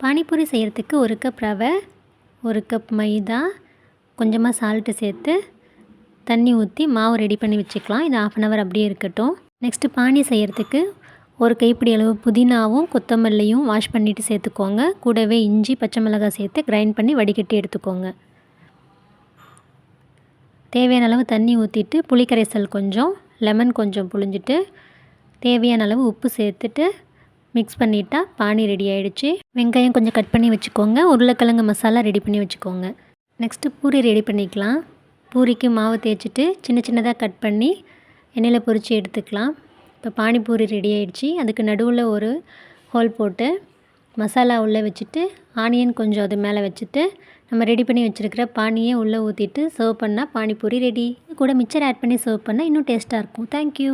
பானிபூரி செய்கிறதுக்கு 1 கப் ரவை, 1 கப் மைதா, கொஞ்சமாக சால்ட்டு சேர்த்து தண்ணி ஊற்றி மாவு ரெடி பண்ணி வச்சுக்கலாம். இது 1/2 அன் ஹவர் அப்படியே இருக்கட்டும். நெக்ஸ்ட்டு பானி செய்கிறதுக்கு 1 கைப்பிடி அளவு புதினாவும் கொத்தமல்லியும் வாஷ் பண்ணிவிட்டு சேர்த்துக்கோங்க. கூடவே இஞ்சி, பச்சை மிளகாய் சேர்த்து கிரைண்ட் பண்ணி வடிகட்டி எடுத்துக்கோங்க. தேவையான அளவு தண்ணி ஊற்றிட்டு புளிக்கரைசல் கொஞ்சம், லெமன் கொஞ்சம் புழிஞ்சிட்டு தேவையான அளவு உப்பு சேர்த்துட்டு மிக்ஸ் பண்ணிட்டா பானி ரெடி ஆகிடுச்சு. வெங்காயம் கொஞ்சம் கட் பண்ணி வச்சுக்கோங்க. உருளைக்கிழங்கு மசாலா ரெடி பண்ணி வச்சுக்கோங்க. நெக்ஸ்ட்டு பூரி ரெடி பண்ணிக்கலாம். பூரிக்கு மாவு தேய்ச்சிட்டு சின்ன சின்னதாக கட் பண்ணி எண்ணெயில் பொரித்து எடுத்துக்கலாம். இப்போ பானிபூரி ரெடி ஆகிடுச்சு. அதுக்கு நடுவில் ஒரு ஹோல் போட்டு மசாலா உள்ளே வச்சுட்டு ஆனியன் கொஞ்சம் அது மேலே வச்சுட்டு நம்ம ரெடி பண்ணி வச்சுருக்கிற பானியை உள்ளே ஊற்றிட்டு சர்வ் பண்ணால் பானிபூரி ரெடி. கூட மிக்சர் ஆட் பண்ணி சர்வ் பண்ணால் இன்னும் டேஸ்ட்டாக இருக்கும். தேங்க்யூ.